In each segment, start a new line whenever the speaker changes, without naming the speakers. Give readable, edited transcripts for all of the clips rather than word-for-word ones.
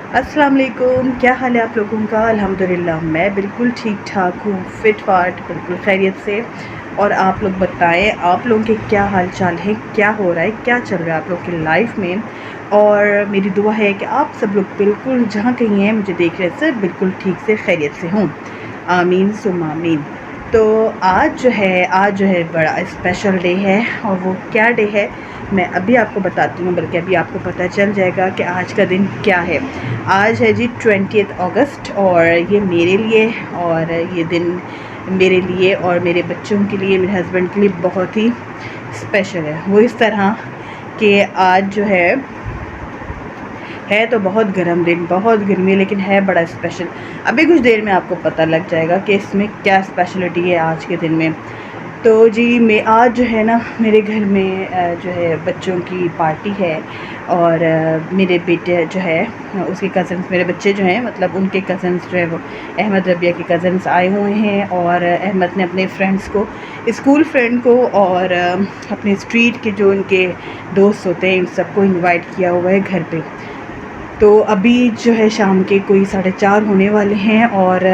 अस्सलाम वालेकुम, क्या हाल है आप लोगों का। अल्हम्दुलिल्लाह मैं बिल्कुल ठीक ठाक हूँ, फिट फाट बिल्कुल खैरियत से। और आप लोग बताएं, आप लोगों के क्या हाल चाल है, क्या हो रहा है, क्या चल रहा है आप लोग की लाइफ में। और मेरी दुआ है कि आप सब लोग बिल्कुल जहाँ कहीं हैं मुझे देख रहे से बिल्कुल ठीक से खैरियत से हों। आमीन सुम आमीन। तो आज जो है बड़ा स्पेशल डे है। और वो क्या डे है मैं अभी आपको बताती हूँ, बल्कि अभी आपको पता चल जाएगा कि आज का दिन क्या है। आज है जी 20 अगस्त, और ये मेरे लिए और ये दिन मेरे लिए और मेरे बच्चों के लिए, मेरे हस्बैंड के लिए बहुत ही स्पेशल है। वो इस तरह कि आज जो है तो बहुत गर्म दिन, बहुत गर्मी है, लेकिन है बड़ा स्पेशल। अभी कुछ देर में आपको पता लग जाएगा कि इसमें क्या स्पेशलिटी है आज के दिन में। तो जी मैं आज जो है ना मेरे घर में जो है बच्चों की पार्टी है। और मेरे बेटे जो है उसके कज़न्स, मेरे बच्चे जो हैं मतलब उनके कज़न्स जो है वो अहमद रबिया के कज़न्स आए हुए हैं। और अहमद ने अपने फ्रेंड्स को, स्कूल फ्रेंड को और अपने स्ट्रीट के जो उनके दोस्त होते हैं इन सबको इनवाइट किया हुआ है घर पे। तो अभी जो है शाम के कोई 4:30 होने वाले हैं। और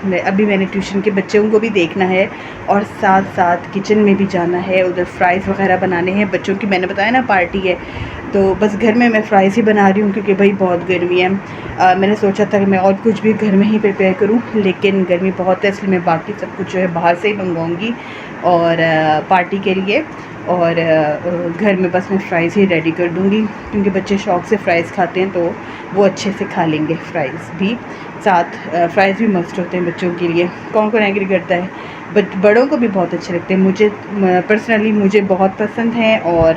मैंने ट्यूशन के बच्चों को भी देखना है और साथ साथ किचन में भी जाना है, उधर फ्राइज़ वगैरह बनाने हैं बच्चों की। मैंने बताया ना पार्टी है, तो बस घर में मैं फ़्राइज़ ही बना रही हूँ क्योंकि भाई बहुत गर्मी है। मैंने सोचा था कि मैं और कुछ भी घर में ही प्रिपेयर करूँ, लेकिन गर्मी बहुत है इसलिए मैं बाकी सब कुछ जो है बाहर से ही मंगवाऊँगी और पार्टी के लिए। और घर में बस मैं फ़्राइज़ ही रेडी कर दूँगी क्योंकि बच्चे शौक़ से फ़्राइज़ खाते हैं, तो वो अच्छे से खा लेंगे फ़्राइज़ भी। साथ फ़्राइज़ भी मस्ट होते हैं बच्चों के लिए। कौन कौन एग्री करता है, बट बड़ों को भी बहुत अच्छे लगते हैं। मुझे पर्सनली मुझे बहुत पसंद हैं और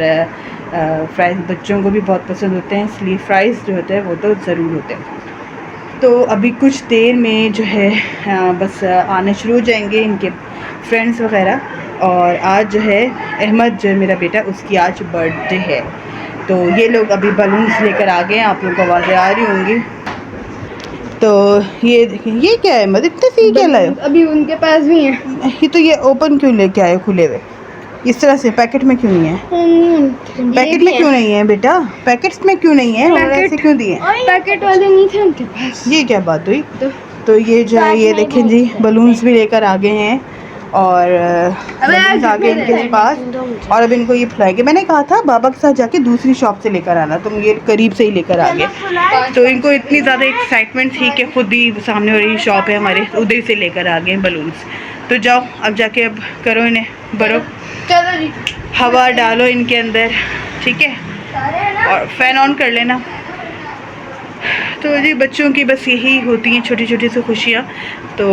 फ़्राइज़ बच्चों को भी बहुत पसंद होते हैं, इसलिए फ़्राइज़ जो होते हैं वो तो ज़रूर होते हैं। तो अभी कुछ देर में जो है बस आने शुरू हो जाएंगे इनके फ्रेंड्स वगैरह। और आज जो है अहमद जो है मेरा बेटा, उसकी आज बर्थडे है। तो ये लोग अभी बलून्स लेकर आ गए हैं, आप लोगों को आवाज़ें आ रही होंगी। तो ये देखिए, ये क्या है अहमद, इतने से क्या लाए हो?
अभी उनके पास भी हैं।
ये तो ये ओपन क्यों लेके आए हो खुले हुए, इस तरह से पैकेट में क्यों नहीं है? पैकेट में क्यों नहीं है बेटा, पैकेट्स में क्यों नहीं है और ऐसे क्यों दिए?
पैकेट वाले नहीं थे उनके पास।
ये क्या बात हुई? तो ये जो है ये देखें जी, बलून्स भी लेकर आ गए हैं और बलून्स आ गए इनके पास। और अब इनको ये फुलाएंगे। मैंने कहा था बाबा के साथ जाके दूसरी शॉप से लेकर आना, तुम ये करीब से ही लेकर आ गए। तो इनको इतनी ज़्यादा एक्साइटमेंट थी कि खुद ही सामने वाली शॉप है हमारे, उधर से लेकर आ गए बलून्स। तो जाओ अब जाके अब करो इन्हें भरो,
चलो जी,
हवा डालो इनके अंदर, ठीक है, और फ़ैन ऑन कर लेना। तो जी बच्चों की बस यही होती हैं छोटी छोटी सी खुशियाँ। तो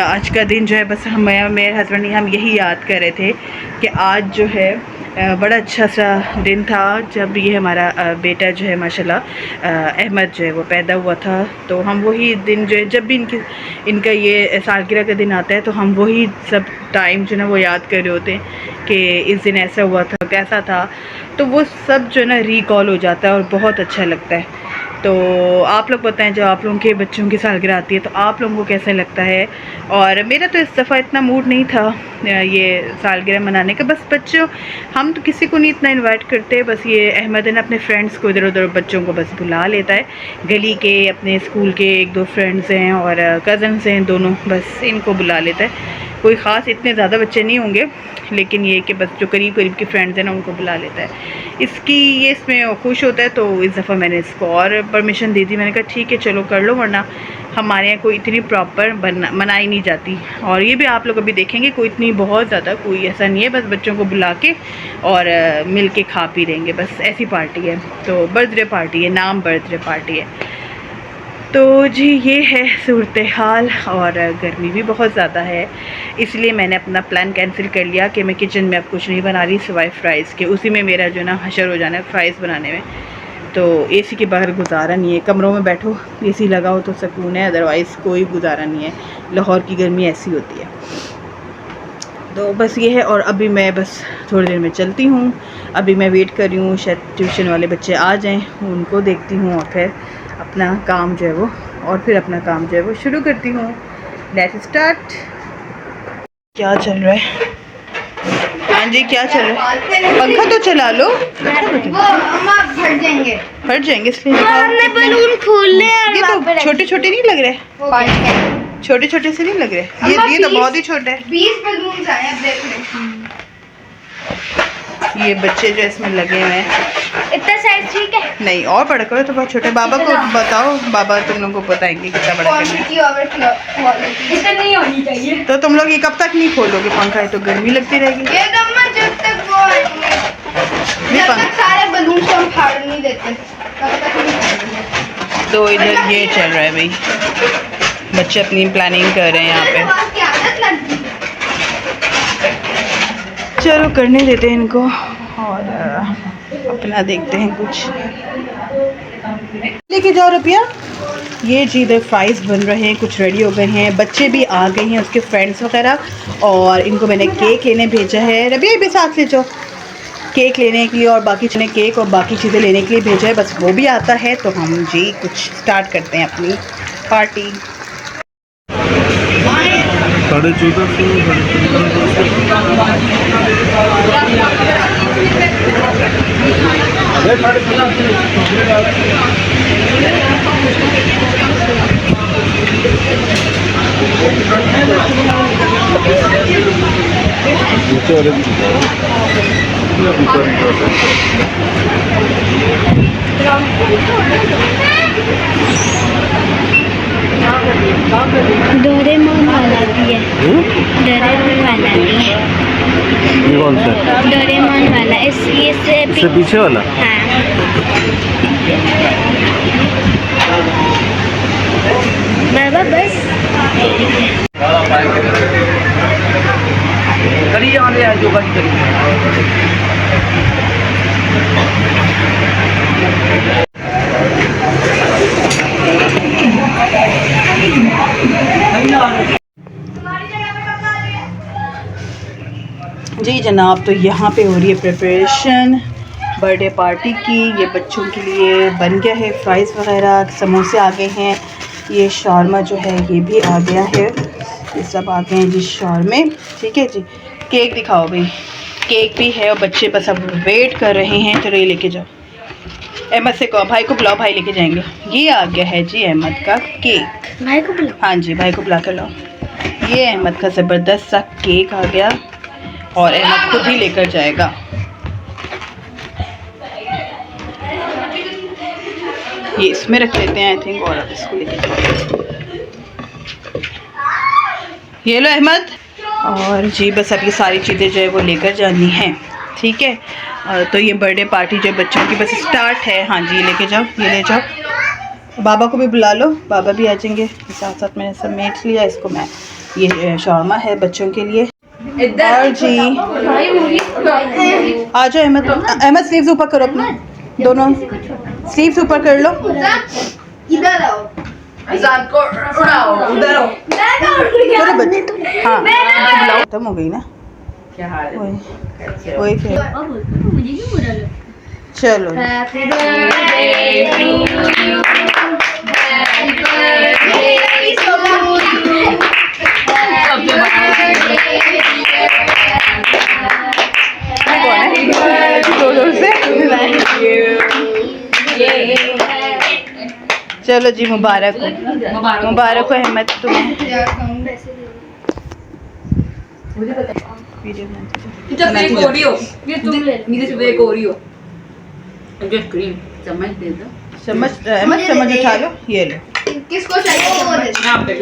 आज का दिन जो है बस मेरे हस्बैंड हम यही याद कर रहे थे कि आज जो है बड़ा अच्छा सा दिन था जब ये हमारा बेटा जो है माशाल्लाह अहमद जो है वो पैदा हुआ था। तो हम वही दिन जो है जब भी इनका ये सालगिरह का दिन आता है तो हम वही सब टाइम जो है ना वो याद कर रहे होते हैं कि इस दिन ऐसा हुआ था, कैसा था। तो वो सब जो है ना रिकॉल हो जाता है और बहुत अच्छा लगता है। तो आप लोग बताएं, जब आप लोगों के बच्चों की सालगिरह आती है तो आप लोगों को कैसा लगता है। और मेरा तो इस दफ़ा इतना मूड नहीं था ये सालगिरह मनाने का। बस बच्चों, हम तो किसी को नहीं इतना इनवाइट करते, बस ये अहमद है ना अपने फ्रेंड्स को इधर उधर बच्चों को बस बुला लेता है। गली के अपने स्कूल के 1-2 फ्रेंड्स हैं और कज़न्स हैं दोनों, बस इनको बुला लेता है। कोई ख़ास इतने ज़्यादा बच्चे नहीं होंगे, लेकिन ये कि बस जो करीब करीब के फ्रेंड्स हैं ना उनको बुला लेता है। इसमें खुश होता है। तो इस दफ़ा मैंने इसको और परमिशन दे दी। मैंने कहा ठीक है चलो कर लो, वरना हमारे यहाँ कोई इतनी प्रॉपर मनाई नहीं जाती। और ये भी आप लोग अभी देखेंगे कोई इतनी बहुत ज़्यादा कोई ऐसा नहीं है, बस बच्चों को बुला के और मिल के खा पी लेंगे, बस ऐसी पार्टी है। तो बर्थडे पार्टी है, नाम बर्थडे पार्टी है। तो जी ये है सूरत हाल। और गर्मी भी बहुत ज़्यादा है, इसलिए मैंने अपना प्लान कैंसिल कर लिया कि मैं किचन में अब कुछ नहीं बना रही सिवाय फ़्राइज़ के। उसी में मेरा जो है ना हशर हो जाना है फ़्राइज़ बनाने में। तो एसी के बाहर गुजारा नहीं है, कमरों में बैठो एसी लगाओ तो सुकून है, अदरवाइज़ कोई गुजारा नहीं है। लाहौर की गर्मी ऐसी होती है। तो बस ये है। और अभी मैं बस थोड़ी देर में चलती हूँ। अभी मैं वेट कर रही हूँ शायद ट्यूशन वाले बच्चे आ जाएं, उनको देखती हूँ और फिर अपना काम जो है वो अपना काम जो है वो शुरू करती हूँ। Let's start. क्या चल रहा है? हाँ हाँ जी, क्या चल रहा है? पंखा तो चला लो।
वो हम आप फट जाएंगे।
फट जाएंगे इसलिए
हमने बलून खोलने
ये तो छोटे छोटे नहीं लग रहे? छोटे छोटे से नहीं लग रहे? ये तो बहुत ही छोटे हैं।
20 बलून आए अब देख लो।
ये बच्चे जो इसमें लगे हुए हैं,
इतना साइज ठीक है?
नहीं और बड़ा करो तो बहुत छोटे। बाबा को बताओ, बाबा तुम लोगों को बताएंगे कितना बड़ा करना है।
क्वांटिटी ओवर इतना नहीं होनी चाहिए।
तो तुम लोग ये कब तक नहीं खोलोगे पंखा? है तो गर्मी लगती रहेगी।
ये दम्मा जब तक वो आएंगे, जब तक सारे बलून को हम फाड़ नहीं देते तब तक नहीं खोलेंगे।
तो इधर ये चल रहा है भाई, बच्चे अपनी प्लानिंग कर रहे हैं यहाँ पे।
की आदत लग गई।
चलो करने देते हैं इनको और अपना देखते हैं कुछ। लेके जाओ रुपया। ये जी इधर फ्राइज बन रहे हैं, कुछ रेडी हो गए हैं, बच्चे भी आ गए हैं, उसके फ्रेंड्स वगैरह। और इनको मैंने केक लेने भेजा है। रबिया भी साथ ले जाओ, केक लेने के लिए और बाकी चीज़ें, केक और बाकी चीज़ें लेने के लिए भेजा है। बस वो भी आता है तो हम जी कुछ स्टार्ट करते हैं अपनी पार्टी।
14:30 डोरेमोन वाला भी है। डोरेमोन वाला भी है।
ये कौन सा?
डोरेमोन वाला इससे
पीछे वाला?
हाँ। बाबा बस
करिए वाले हैं जो बस करिए।
जी जनाब, तो यहाँ पे हो रही है प्रिपरेशन बर्थडे पार्टी की। ये बच्चों के लिए बन गया है, फ्राइज़ वगैरह, समोसे आ गए हैं, ये शॉर्मा जो है ये भी आ गया है, ये सब आ गए हैं जी शॉर्मे। ठीक है जी, केक दिखाओ भाई। केक भी है और बच्चे बस अब वेट कर रहे हैं। चलो ये लेके जाओ, अहमद से कहो, भाई को बुलाओ, भाई लेके जाएंगे। ये आ गया है जी अहमद का केक।
भाई को बुलाओ।
हाँ जी, भाई को बुला कर लाओ। ये अहमद का ज़बरदस्त सा केक आ गया और अहमद खुद ही लेकर जाएगा। ये इसमें रख लेते हैं आई थिंक, और अब इसको लेके जाओ। ये लो अहमद। और जी बस अब ये सारी चीज़ें जो है वो लेकर जानी हैं। ठीक है, तो ये बर्थडे पार्टी जो बच्चों की बस स्टार्ट है। हाँ जी, ये लेके जाओ, ये ले जाओ। बाबा को भी बुला लो, बाबा भी आ जाएंगे। साथ साथ मैंने समेट लिया इसको। मैं ये शॉर्मा है बच्चों के लिए। और जी आ जाओ अहमद। अहमद स्लीव्स ऊपर करो अपने, दोनों स्लीव्स ऊपर कर लो।
इधर आओ।
उधर आओ बच्चे। हाँ खत्म हो गई ना, क्या हाल है? वही फिर चलो जोर से। चलो जी, मुबारक हो, मुबारक हो अहमद तुम्हें। चम्मच अहमद, चम्मच उठा लो, ये लो।
किसको चाहिए?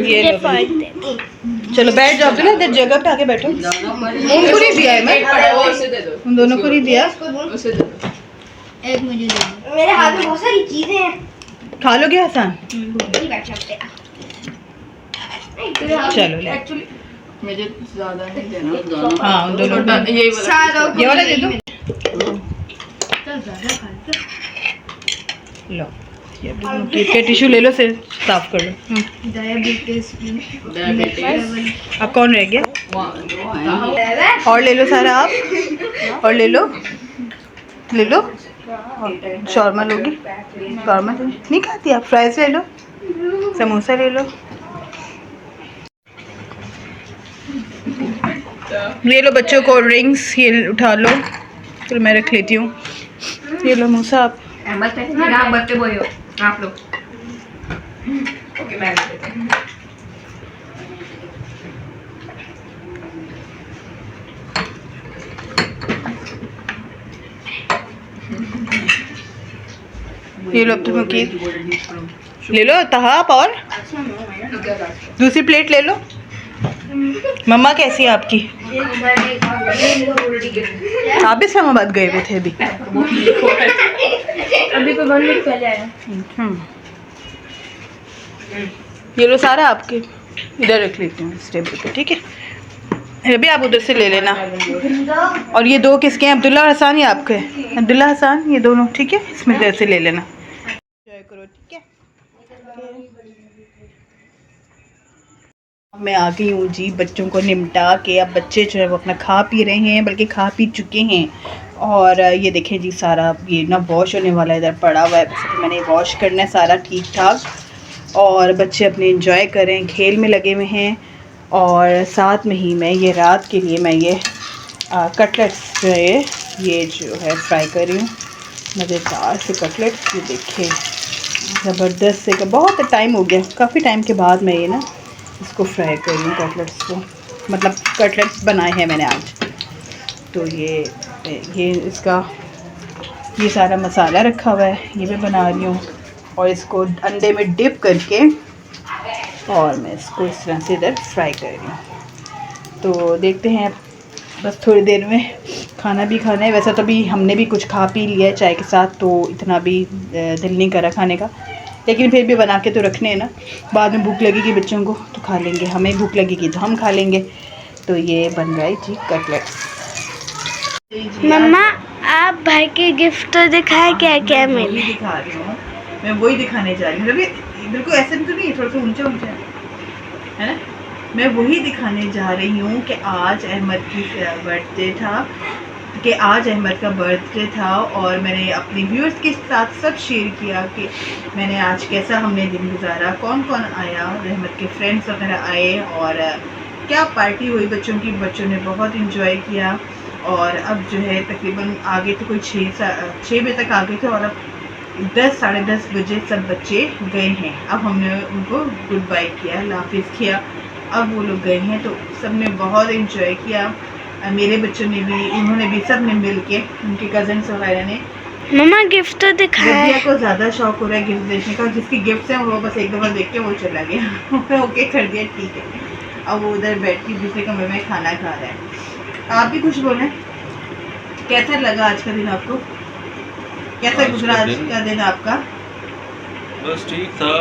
ये लो। चलो बैठ जाओ ना, इधर जगह पे आके बैठो। उनको नहीं दिया है मैं, उन दोनों को नहीं दिया।
एक मुझे दे। मेरे हाथ में बहुत सारी चीजें हैं।
खा लोगे हसन? चलो ले।
मुझे ज्यादा नहीं देना।
हाँ उन दोनों को ये वाला दे दो। लो ये टिश्यू ले लो, से साफ कर लो। अब कौन रह गया? और ले लो सारा आप, और ले लो, ले लो। शॉर्मा लोगी? शॉर्मा नहीं खाती आप? फ्राइज ले लो, समोसा ले लो। ये लो बच्चों को ड्रिंक्स, ये उठा लो, फिर मैं रख लेती हूँ। ये लो मूसा आप।
बच्चे बोलो आप लोग। ओके मैं
ये लो अब तुम ले लो तहा आप, और दूसरी प्लेट ले लो। मम्मा कैसी है आपकी? आप भी इस्लामाबाद गए हुए थे अभी?
अभी तो 1 वीक पहले आया।
ये लो सारा आपके, इधर रख लेती हूँ इस टेबल पे, ठीक है। अभी आप उधर से ले लेना। और ये 2 किसके हैं? अब्दुल्ला और हसान, ये आपके? अब्दुल्ला हसान, ये दोनों, ठीक है। इसमें इधर से ले लेना, एंजॉय करो, ठीक है। मैं आ गई हूँ जी बच्चों को निमटा के। अब बच्चे जो है वो अपना खा पी रहे हैं, बल्कि खा पी चुके हैं। और ये देखें जी सारा ये ना वॉश होने वाला इधर पड़ा हुआ है, बस मैंने वॉश करना है सारा ठीक ठाक। और बच्चे अपने एंजॉय करें, खेल में लगे हुए हैं। और साथ में ही मैं ये रात के लिए मैं ये कटलेट्स जो है ये जो है फ्राई कर रही हूँ। मज़ेदार से कटलेट्स, ये देखें ज़बरदस्त से। बहुत टाइम हो गया, काफ़ी टाइम के बाद मैं ये ना इसको फ्राई कर रही हूँ कटलेट्स को, मतलब कटलेट्स बनाए हैं मैंने आज। तो ये इसका ये सारा मसाला रखा हुआ है, ये मैं बना रही हूँ। और इसको अंडे में डिप करके और मैं इसको इस तरह से इधर फ्राई कर रही हूँ। तो देखते हैं बस थोड़ी देर में खाना भी खाना है। वैसे तो अभी हमने भी कुछ खा पी लिया है चाय के साथ, तो इतना भी दिल नहीं करा खाने का, लेकिन फिर भी बना के तो रखने हैं ना। बाद में भूख लगेगी बच्चों को तो खा लेंगे, हमें भूख लगेगी तो हम खा लेंगे। तो ये बन रहा है जी कटलेट्स।
मम्मा आप भाई के गिफ्ट तो दिखाए, क्या क्या
मैं
मिले?
वही दिखा रही हूँ, मैं वही दिखाने जा रही हूँ। अभी बिल्कुल ऐसे भी तो नहीं, थोड़ा सा ऊंचा ऊंचा है ना। मैं वही दिखाने जा रही हूँ कि आज अहमद की बर्थडे था, कि आज अहमद का बर्थडे था। और मैंने अपने व्यूअर्स के साथ सब शेयर किया कि मैंने आज कैसा हमने दिन गुजारा, कौन कौन आया, अहमद के फ्रेंड्स वगैरह आए और क्या पार्टी हुई बच्चों की। बच्चों ने बहुत इंजॉय किया। और अब जो है तकरीबन आगे तो कोई 6 बजे तक आ गए थे, और अब 10 साढ़े 10 बजे सब बच्चे गए हैं। अब हमने उनको गुड बाय किया, हाफिज़ किया, अब वो लोग गए हैं। तो सब ने बहुत इंजॉय किया, मेरे बच्चों ने भी, उन्होंने भी, सब ने मिल के, उनके कज़न्स वगैरह ने।
मम्मा गिफ्ट तो दिखाए।
रबिया को ज़्यादा शौक हो रहा है गिफ्ट देखने का, जिसकी गिफ्ट्स हैं वो बस एक दफ़ा देख के वो चला गया। ओके कर दिया, ठीक है। अब वो उधर बैठ के दूसरे कमरे में खाना खा रहा है। आप भी कुछ बोलें, कैसा लगा आज का दिन आपको? कैसा गुजरा आज का दिन आपका?
बस ठीक था।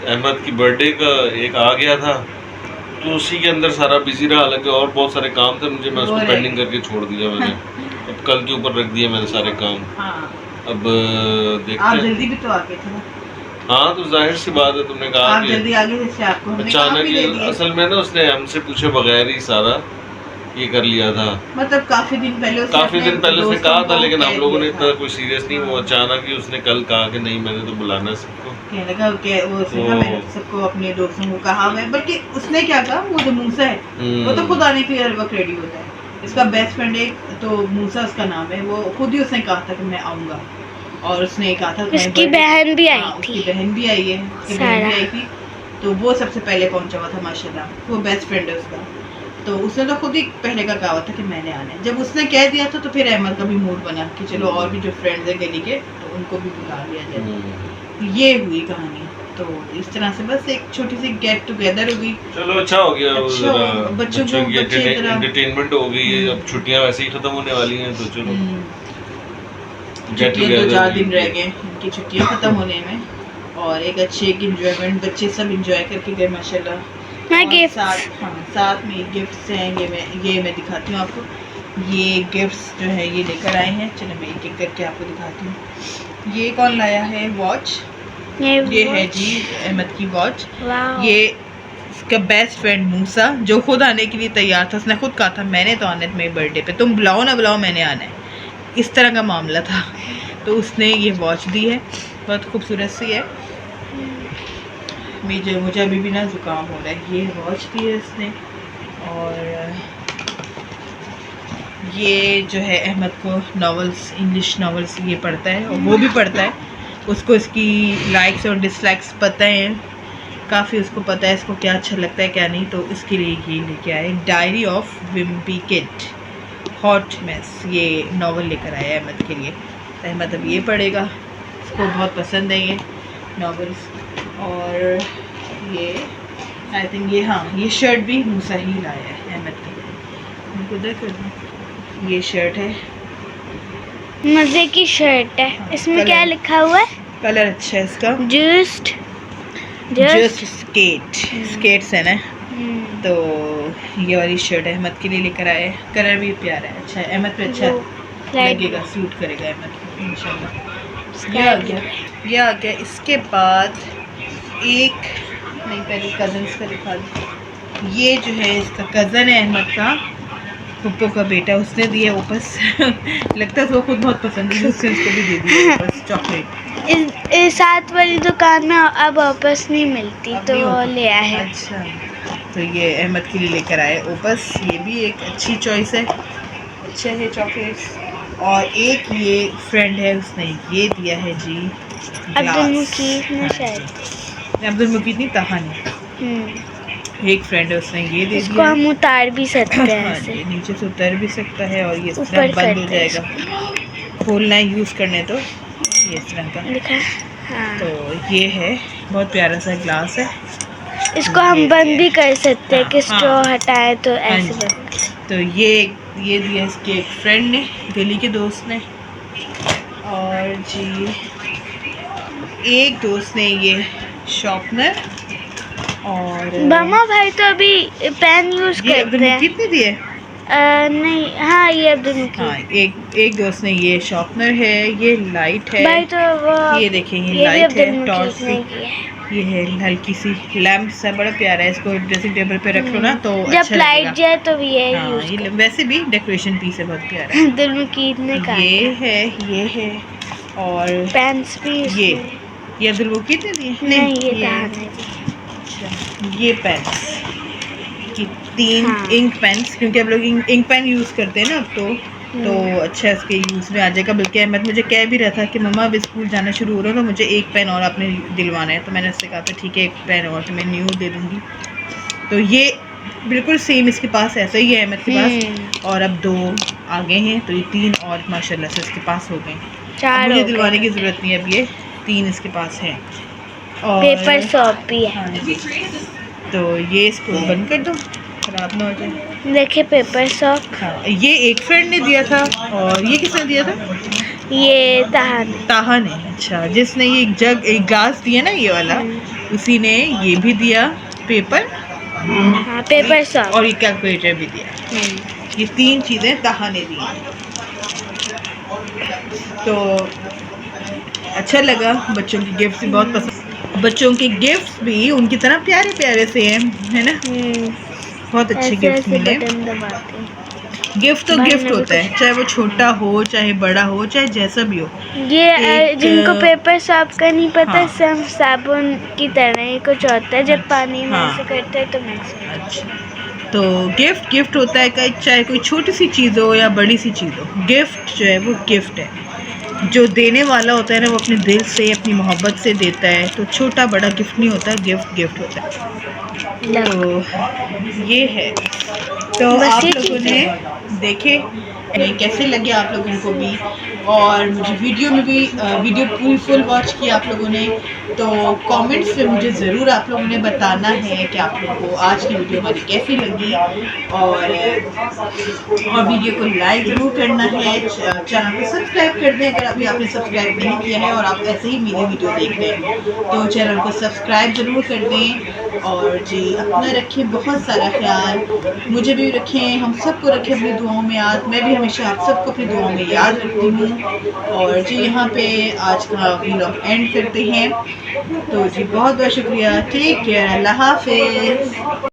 अहमद की बर्थडे का एक आ गया था, तो उसी के अंदर सारा बिजी रहा। हालांकि और बहुत सारे काम थे मुझे, मैं उसको पेंडिंग करके छोड़ दिया मैंने। अब कल के ऊपर रख दिए मैंने सारे काम।
हाँ।
अब देखते
आप
हैं।
जल्दी भी तो आ गए थे ना।
हाँ तो जाहिर सी बात है, तुमने कहा
आप
कि
जल्दी आ गए थे, आपको हमने काम
अचानक
भी दे दिए।
असल में ना उसने हमसे पूछे बगैर ही सारा ये कर लिया था।
मतलब काफी दिन पहले उसने
उसने कहा था, लेकिन हम लोगों ने
कह
इतना
दिया
कोई सीरियस नहीं। वो अचानक ही उसने कल कहा कि नहीं मैंने तो बुलाना है सबको।
कहने लगा कि वो सीधा मैंने सबको अपने दोस्तों को कहा हुआ है। बल्कि उसने क्या कहा, वो जो मूसा है वो तो खुद आने के लिए हर वक्त रेडी होता है। इसका बेस्ट फ्रेंड है, तो मूसा उसका नाम है, वो खुद ही उसने कहा था कि मैं आऊँगा। और उसने कहा था
उसकी बहन भी आई थी।
उसकी बहन भी आई है, उसकी बहन भी आई थी। तो वो सबसे पहले पहुंचा हुआ था माशाल्लाह, वो बेस्ट फ्रेंड है उसका। तो उसने तो खुद ही पहले का कहा था कि मैंने आना है। जब उसने कह दिया था तो फिर अहमद का भी मूड बना कि चलो और भी जो फ्रेंड्स हैं गली के, तो उनको भी बुला लिया जाए। ये हुई कहानी। तो इस तरह से बस एक छोटी सी गेट टुगेदर हुई।
चलो अच्छा हो गया,
अच्छा, बच्चों की
एंटरटेनमेंट हो गई। अब छुट्टियां वैसे ही खत्म होने वाली हैं, तो चलो
छुट्टियाँ 2-4 दिन रह गए इनकी छुट्टियाँ खत्म होने में। और एक अच्छी एक इंजॉयमेंट, बच्चे सब इंजॉय करके गए माशाल्लाह। साथ में गिफ्ट्स हैं, ये मैं दिखाती हूँ आपको। ये गिफ्ट्स जो है ये लेकर आए हैं। चलो मैं एक एक करके आपको दिखाती हूँ। ये कौन लाया है? वॉच। ये है जी अहमद की वॉच। ये इसका बेस्ट फ्रेंड मूसा, जो खुद आने के लिए तैयार था। उसने खुद कहा था मैंने तो आना है मेरे बर्थडे पे, तुम बुलाओ ना बुलाओ मैंने आना है, इस तरह का मामला था। तो उसने ये वॉच दी है, बहुत खूबसूरत सी है। मुझे अभी भी ना जुकाम हो रहा है। ये वॉच दी है इसने, और ये जो है अहमद को नॉवेल्स, इंग्लिश नॉवेल्स ये पढ़ता है, और वो भी पढ़ता है। उसको इसकी लाइक्स और डिसलाइक्स पता हैं, काफ़ी उसको पता है इसको क्या अच्छा लगता है क्या नहीं। तो इसके लिए ये लेके आए diary of Wimpy kid hot mess, ये नॉवल लेकर आया है अहमद के लिए। तो अहमद अब ये पढ़ेगा, इसको बहुत पसंद है ये नॉवेल्स। और ये आई थिंक ये शर्ट भी मूसा ही लाया है अहमद के लिए। उनको देख, ये शर्ट है,
मजे की शर्ट है। इसमें क्या लिखा हुआ है?
कलर अच्छा है इसका,
जस्ट
स्केट्स है ना। तो ये वाली शर्ट अहमद के लिए लेकर आए, कलर भी प्यारा है, अच्छा है, अहमद पे अच्छा लगेगा, सूट करेगा अहमद को इंशाल्लाह। ये आ गया। इसके बाद एक नहीं, पहले कज़न्स का दिखा दूँ। ये जो है इसका कज़न है अहमद का, पप्पो का बेटा, उसने दिया ओपस लगता है उसको खुद बहुत पसंद है, उसने उसको भी दे दिया ओपस चॉकलेट।
इस साथ वाली दुकान में अब वापस नहीं मिलती तो वो ले आया है।
अच्छा, तो ये अहमद के लिए लेकर आए ओपस, ये भी एक अच्छी चॉइस है, अच्छा है चॉकलेट्स। और एक ये फ्रेंड है, उसने ये दिया है जी
अब्दुल मुकीत ने शायद,
अब्दुल मुकीत नहीं, तहानी एक फ्रेंड है, उसने ये दे
इसको
दिया।
हम उतार भी सकते हैं
हाँ,
ऐसे,
ये नीचे से उतर भी सकता है, और ये इस
ऊपर
तरह बंद हो
करते हैं
जाएगा, खोलना है यूज़ करने तो ये इस तरह का।
लिखा है। हाँ,
तो ये है, बहुत प्यारा सा ग्लास है,
इसको हम बंद भी कर सकते हैं कि
हाँ,
स्ट्रॉ हटाए तो
हाँ
ऐसे
जी।
बंद।
तो ये दिया इसके एक फ्रेंड ने, दिल्ली के दोस्त ने। और जी एक दोस्त ने ये शॉर्पनर, और
मामा भाई तो अभी पेन यूज
ये अब्दुल
करते हैं।
मुकीत ने दिए।
नहीं, हाँ ये अब्दुल
हाँ,
मुकीत
एक दोस्त ने ये शॉर्पनर है, ये लाइट है,
भाई, तो वो
ये देखें ये
भी
लाइट
अब्दुल
है, टॉर्च
मुकीत ने
सी,
किया है।
ये है हल्की सी लैम्प सा, बड़ा प्यारा है, इसको ड्रेसिंग टेबल पे रख लो ना तो
जब
अच्छा
लाइट
लगेगा।
जाए तो ये
हाँ,
यूज
ये वैसे भी डेकोरेशन पीस है, बहुत प्यारा है।
अब्दुल मुकीत ने कहा
ये है और
पेन्स भी
ये अब्दुल मुकीत ने दिए?
नहीं, ये
ये
तहान ने दी।
ये पेन्स की 3
हाँ।
इंक पेन्स, क्योंकि अब लोग इंक पेन यूज़ करते हैं ना अब तो अच्छा इसके यूज़ में आ जाएगा। बल्कि अहमद मुझे कह भी रहा था कि मम्मा अब स्कूल जाना शुरू हो रहा है तो मुझे एक पेन और आपने दिलवाना है, तो मैंने उससे कहा था ठीक है, एक पेन और तो मैं न्यू दे दूँगी। तो ये बिल्कुल सेम इसके पास ऐसा ही है अहमद के पास, और अब 2 आ गए हैं, तो ये 3 और माशाल्लाह से इसके पास हो गए।
4
मुझे
हो
दिलवाने
गए।
की ज़रूरत नहीं है, अब ये 3 इसके पास हैं। और
पेपर शॉप भी है।
हाँ जी, तो ये इसको बंद कर दो, खराब ना हो जाए।
देखिए पेपर शॉप,
हाँ, ये एक फ्रेंड ने दिया था, और ये किसने दिया था?
ये तहान।
ताहा ने, अच्छा, जिसने ये एक ग्लास दिया ना ये वाला, उसी ने ये भी दिया पेपर,
हाँ पेपर शॉप।
और ये कैलकुलेटर भी दिया। ये 3 चीज़ें ताहा ने दी। तो अच्छा लगा, बच्चों की गिफ्ट भी बहुत पसंद, बच्चों के गिफ्ट भी उनकी तरह प्यारे प्यारे से हैं, है ना, बहुत अच्छे गिफ्ट मिले।
बटन दबाते हैं।
गिफ्ट तो
भाई
गिफ्ट
ने भी
होता है,
कुछ-
चाहे वो छोटा हो, चाहे बड़ा हो, चाहे जैसा भी हो।
ये
एक,
जिनको पेपर शॉप का नहीं पता,
हाँ।
इससे हम साबुन की तरह ही कुछ होता है, जब पानी में
हाँ।
ऐसे करते हैं तो मिक्स हो जाता
अच्छा, तो गिफ्ट होता है, चाहे कोई छोटी सी चीज़ हो या बड़ी सी चीज़ हो, गिफ्ट जो है वो गिफ्ट है। जो देने वाला होता है ना, वो अपने दिल से, अपनी मोहब्बत से देता है, तो छोटा बड़ा गिफ्ट नहीं होता, गिफ्ट होता है। तो ये है, तो
बस
आप
ये
लोगों
चीज़
ने देखे कैसे लगे आप लोगों को भी, और मुझे वीडियो में भी वीडियो फुल वॉच किया आप लोगों ने, तो कमेंट्स में मुझे ज़रूर आप लोगों ने बताना है कि आप लोगों को आज की वीडियो हमारी कैसी लगी, और वीडियो को लाइक ज़रूर करना है, चैनल को सब्सक्राइब कर दें अगर अभी आपने सब्सक्राइब नहीं किया है और आप ऐसे ही मेरी वीडियो देख रहे हैं, तो चैनल को सब्सक्राइब ज़रूर कर दें। और जी अपना रखें बहुत सारा ख्याल, मुझे भी रखें, हम सबको रखें अपनी दुआओं में याद, मैं भी हमेशा आप सबको अपनी दुआओं में याद रखती हूँ। और जी यहाँ पे आज का व्लॉग एंड करते हैं, तो जी बहुत बहुत शुक्रिया, टेक केयर, अल्लाह हाफिज़।